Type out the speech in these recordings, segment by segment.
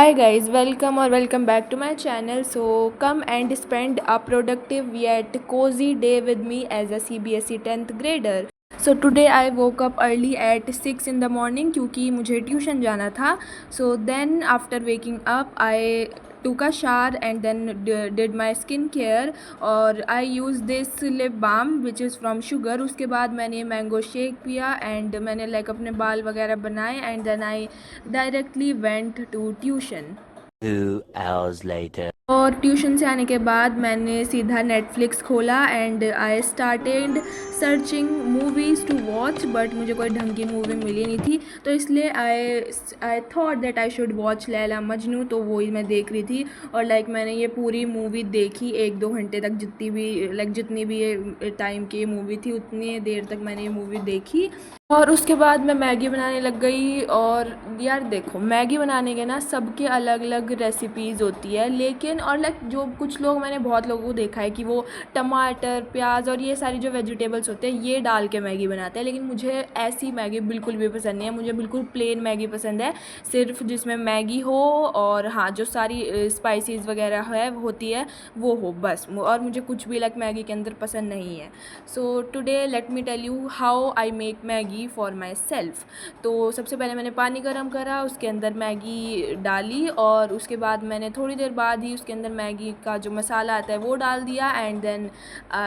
Hi guys, welcome back to my channel. So come and spend a productive yet cozy day with me as a CBSE 10th grader. So today I woke up early at 6 in the morning क्योंकि मुझे tuition जाना था. So then after waking up I took a shower and then did my skin care और I use this lip balm which is from Sugar. उसके बाद मैंने mango shake पिया and मैंने लाइक अपने बाल वगैरह बनाए and then I directly went to tuition. 2 hours later. और ट्यूशन से आने के बाद मैंने सीधा नेटफ्लिक्स खोला and I started searching movies to watch but मुझे कोई ढंग की मूवी मिली नहीं थी तो इसलिए I thought that I should watch Laila Majnu. तो वही मैं देख रही थी और लाइक मैंने ये पूरी मूवी देखी 1-2 घंटे तक. जितनी भी ये टाइम की मूवी थी उतनी देर तक मैंने ये मूवी देखी और उसके बाद मैं मैगी बनाने लग गई. और यार देखो, मैगी बनाने के ना सबके अलग अलग रेसिपीज़ होती है, लेकिन और लाइक जो कुछ लोग, मैंने बहुत लोगों को देखा है कि वो टमाटर प्याज और ये सारी जो वेजिटेबल्स होते हैं ये डाल के मैगी बनाते हैं, लेकिन मुझे ऐसी मैगी बिल्कुल भी पसंद नहीं है. मुझे बिल्कुल प्लेन मैगी पसंद है, सिर्फ जिसमें मैगी हो और हाँ जो सारी स्पाइसेस वगैरह है होती है वो हो बस. और मुझे कुछ भी लाइक मैगी के अंदर पसंद नहीं है. So today let me tell you how I make Maggi for myself. तो सबसे पहले मैंने पानी गर्म करा, उसके अंदर मैगी डाली और उसके बाद मैंने थोड़ी देर बाद ही उसके अंदर मैगी का जो मसाला आता है वो डाल दिया एंड देन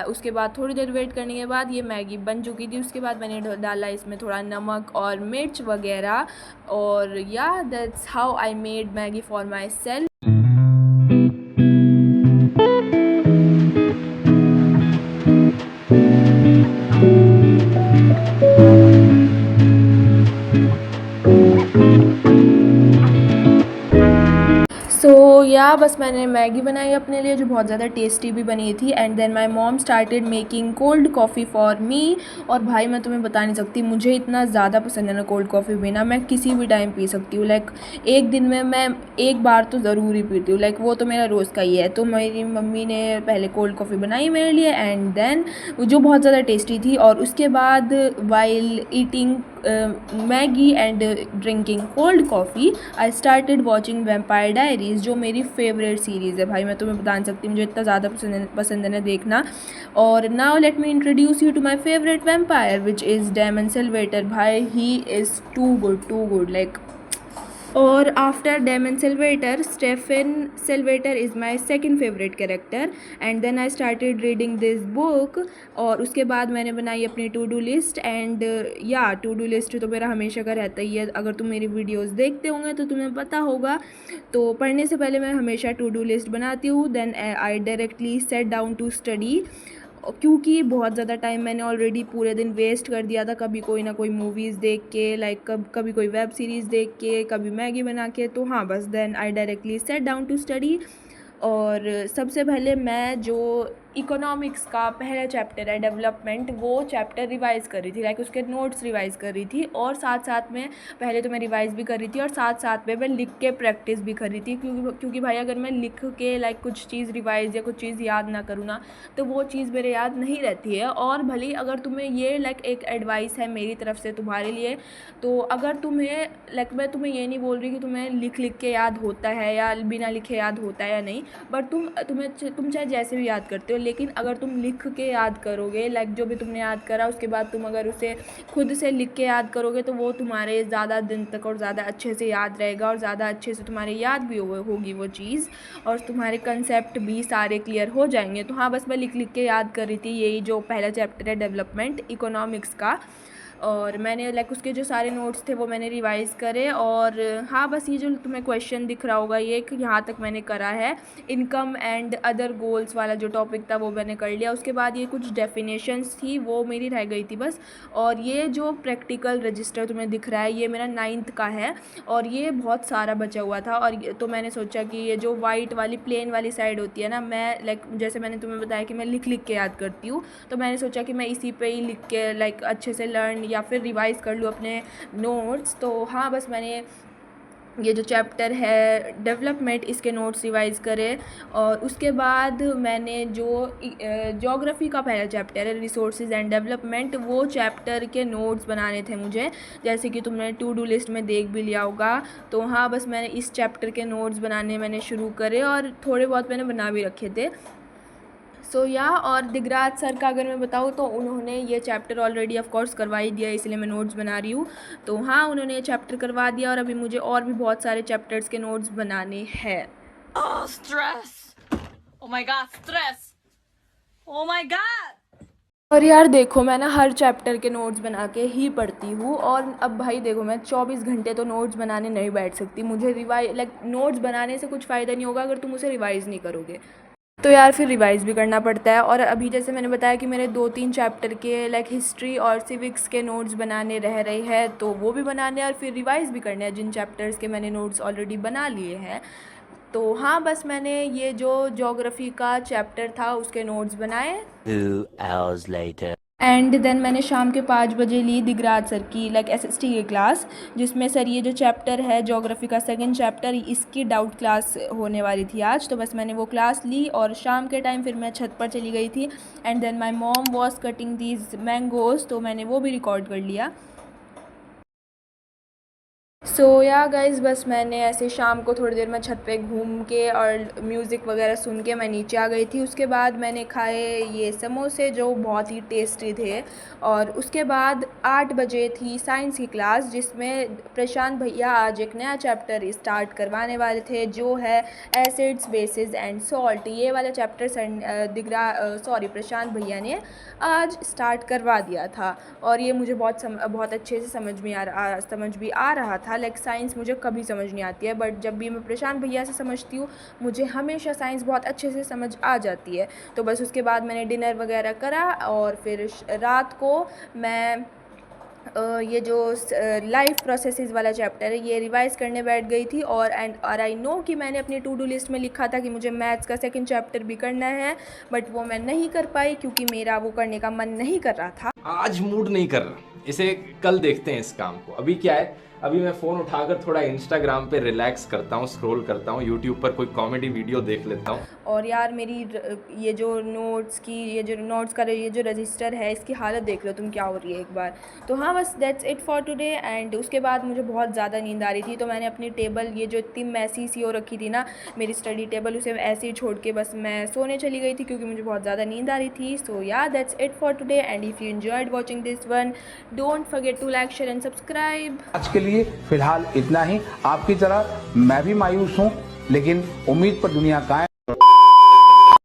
उसके बाद थोड़ी देर वेट करने के बाद ये मैगी बन चुकी थी. उसके बाद मैंने डाला इसमें थोड़ा नमक और मिर्च वगैरह और या that's how I made Maggi for my self. या बस मैंने मैगी बनाई अपने लिए जो बहुत ज़्यादा टेस्टी भी बनी थी and then my mom started making cold coffee for me. और भाई मैं तुम्हें बता नहीं सकती, मुझे इतना ज़्यादा पसंद है ना कोल्ड कॉफ़ी पीना. मैं किसी भी टाइम पी सकती हूँ, लाइक एक दिन में मैं एक बार तो ज़रूर ही पीती हूँ, लाइक वो तो मेरा रोज़ का ही है. तो मेरी मम्मी ने पहले कोल्ड कॉफ़ी बनाई मेरे लिए एंड देन जो बहुत ज़्यादा टेस्टी थी. और उसके बाद while eating Maggi and drinking cold coffee I started watching vampire diaries जो मेरी फेवरेट सीरीज़ है. भाई मैं तुम्हें बता नहीं सकती, मुझे इतना ज़्यादा पसंद है ना देखना. और now let me introduce you to my favourite vampire which is Damon Salvatore. भाई he is too good like. और after Damon Salvatore Stefan Salvatore is my second favourite character and then I started reading this book. और उसके बाद मैंने बनाई अपनी to do list and या to do list तो मेरा हमेशा का रहता ही है. अगर तुम मेरी वीडियोस देखते होंगे तो तुम्हें पता होगा. तो पढ़ने से पहले मैं हमेशा टू डू लिस्ट बनाती हूँ. Then I directly set down to study क्योंकि बहुत ज़्यादा टाइम मैंने ऑलरेडी पूरे दिन वेस्ट कर दिया था, कभी कोई ना कोई मूवीज़ देख के, लाइक कभी कोई वेब सीरीज़ देख के, कभी मैगी बना के. तो हाँ बस then I directly set down to study. और सबसे पहले मैं जो इकोनॉमिक्स का पहला चैप्टर है डेवलपमेंट, वो चैप्टर रिवाइज़ कर रही थी, लाइक उसके नोट्स रिवाइज़ कर रही थी. और साथ साथ में पहले तो मैं रिवाइज़ भी कर रही थी और साथ साथ में मैं लिख के प्रैक्टिस भी कर रही थी. क्योंकि भाई अगर मैं लिख के लाइक कुछ चीज़ रिवाइज़ या कुछ चीज़ याद ना करूँ ना तो वो चीज़ मेरे याद नहीं रहती है. और भले अगर तुम्हें ये लाइक एक एडवाइस है मेरी तरफ से तुम्हारे लिए, तो अगर तुम्हें लाइक मैं तुम्हें ये नहीं बोल रही कि तुम्हें लिख के याद होता है या बिना लिखे याद होता है या नहीं, बट तुम चाहे जैसे भी याद करते हो, लेकिन अगर तुम लिख के याद करोगे लाइक जो भी तुमने याद करा उसके बाद तुम अगर उसे खुद से लिख के याद करोगे तो वो तुम्हारे ज़्यादा दिन तक और ज़्यादा अच्छे से याद रहेगा और ज़्यादा अच्छे से तुम्हारे याद भी होगी वो चीज़ और तुम्हारे कंसेप्ट भी सारे क्लियर हो जाएंगे. तो हाँ बस मैं लिख के याद कर रही थी यही जो पहला चैप्टर है डेवलपमेंट इकोनॉमिक्स का. और मैंने लाइक उसके जो सारे नोट्स थे वो मैंने रिवाइज़ करे. और हाँ बस ये जो तुम्हें क्वेश्चन दिख रहा होगा ये कि यहाँ तक मैंने करा है. इनकम एंड अदर गोल्स वाला जो टॉपिक था वो मैंने कर लिया. उसके बाद ये कुछ डेफिनेशंस थी वो मेरी रह गई थी बस. और ये जो प्रैक्टिकल रजिस्टर तुम्हें दिख रहा है ये मेरा 9th का है और ये बहुत सारा बचा हुआ था. और तो मैंने सोचा कि ये जो वाइट वाली प्लेन वाली साइड होती है ना, मैं लाइक जैसे मैंने तुम्हें बताया कि मैं लिख के याद करती हूँ, तो मैंने सोचा कि मैं इसी पे ही लिख के लाइक अच्छे से लर्न या फिर रिवाइज़ कर लूँ अपने नोट्स. तो हाँ बस मैंने ये जो चैप्टर है डेवलपमेंट, इसके नोट्स रिवाइज़ करे। और उसके बाद मैंने जो ज्योग्राफी का पहला चैप्टर है रिसोर्सेज एंड डेवलपमेंट, वो चैप्टर के नोट्स बनाने थे मुझे, जैसे कि तुमने टू डू लिस्ट में देख भी लिया होगा। तो हाँ, बस मैंने इस चैप्टर के नोट्स बनाने मैंने शुरू करे और थोड़े बहुत मैंने बना भी रखे थे। और दिगराज सर का अगर मैं बताऊँ तो उन्होंने ये चैप्टर ऑलरेडी ऑफ कोर्स करवा ही दिया, इसलिए मैं नोट्स बना रही हूँ। तो हाँ, उन्होंने ये चैप्टर करवा दिया और अभी मुझे और भी बहुत सारे चैप्टर्स के नोट्स बनाने हैं। Oh, stress. Oh my god, stress. Oh my god. और यार देखो, मैं ना हर चैप्टर के नोट्स बना के ही पढ़ती हूँ। और अब भाई देखो, मैं 24 घंटे तो नोट्स बनाने नहीं बैठ सकती। मुझे नोट्स बनाने से कुछ फ़ायदा नहीं होगा अगर तुम उसे रिवाइज़ नहीं करोगे। तो यार फिर रिवाइज़ भी करना पड़ता है। और अभी जैसे मैंने बताया कि मेरे 2-3 चैप्टर के हिस्ट्री और सिविक्स के नोट्स बनाने रह रहे हैं, तो वो भी बनाने हैं और फिर रिवाइज़ भी करने हैं जिन चैप्टर्स के मैंने नोट्स ऑलरेडी बना लिए हैं। तो हाँ, बस मैंने ये जो ज्योग्राफी का चैप्टर था उसके नोट्स बनाए। 2 hours later. एंड देन मैंने शाम के 5 बजे ली दिगराज सर की SST की क्लास, जिसमें सर ये जो चैप्टर है ज्योग्राफी का सेकंड चैप्टर, इसकी डाउट क्लास होने वाली थी आज। तो बस मैंने वो क्लास ली और शाम के टाइम फिर मैं छत पर चली गई थी। And then my mom was cutting these mangoes, तो मैंने वो भी रिकॉर्ड कर लिया। या गाइज़, बस मैंने ऐसे शाम को थोड़ी देर में छत पे घूम के और म्यूज़िक वगैरह सुन के मैं नीचे आ गई थी। उसके बाद मैंने खाए ये समोसे जो बहुत ही टेस्टी थे। और उसके बाद 8 बजे थी साइंस की क्लास, जिसमें प्रशांत भैया आज एक नया चैप्टर स्टार्ट करवाने वाले थे, जो है एसिड्स, बेसिस एंड सॉल्ट। ये वाला चैप्टर प्रशांत भैया ने आज स्टार्ट करवा दिया था और ये मुझे बहुत अच्छे से समझ भी आ रहा था। साइंस मुझे कभी समझ नहीं आती है, बट जब भी मैं प्रशांत भैया से समझती हूँ मुझे हमेशा साइंस बहुत अच्छे से समझ आ जाती है। तो बस उसके बाद मैंने डिनर वगैरह करा और फिर रात को मैं ये जो लाइफ प्रोसेसेस वाला चैप्टर है ये रिवाइज़ करने बैठ गई थी। और आई नो कि मैंने अपनी टू डू लिस्ट में लिखा था कि मुझे मैथ्स का सेकंड चैप्टर भी करना है, बट वो मैं नहीं कर पाई क्योंकि मेरा वो करने का मन नहीं कर रहा था। आज मूड नहीं कर रहा, इसे कल देखते हैं इस काम को। अभी क्या है, अभी मैं फ़ोन उठाकर थोड़ा इंस्टाग्राम पे रिलैक्स करता हूँ, स्क्रॉल करता हूँ, यूट्यूब पर कोई कॉमेडी वीडियो देख लेता हूँ। और यार मेरी ये जो नोट्स का ये जो रजिस्टर है इसकी हालत देख लो तुम क्या हो रही है एक बार। तो हाँ, बस that's it for today. And उसके बाद मुझे बहुत ज़्यादा नींद आ रही थी, तो मैंने अपनी टेबल ये जो इतनी मैसी सी हो रखी थी ना मेरी स्टडी टेबल, उसे ऐसे ही छोड़ के बस मैं सोने चली गई थी क्योंकि मुझे बहुत ज़्यादा नींद आ रही थी। That's it for today. And if you enjoyed watching this one, don't forget to like, share and subscribe. आज के लिए फिलहाल इतना ही। आपकी तरह मैं भी मायूस हूँ, लेकिन उम्मीद पर दुनिया कायम।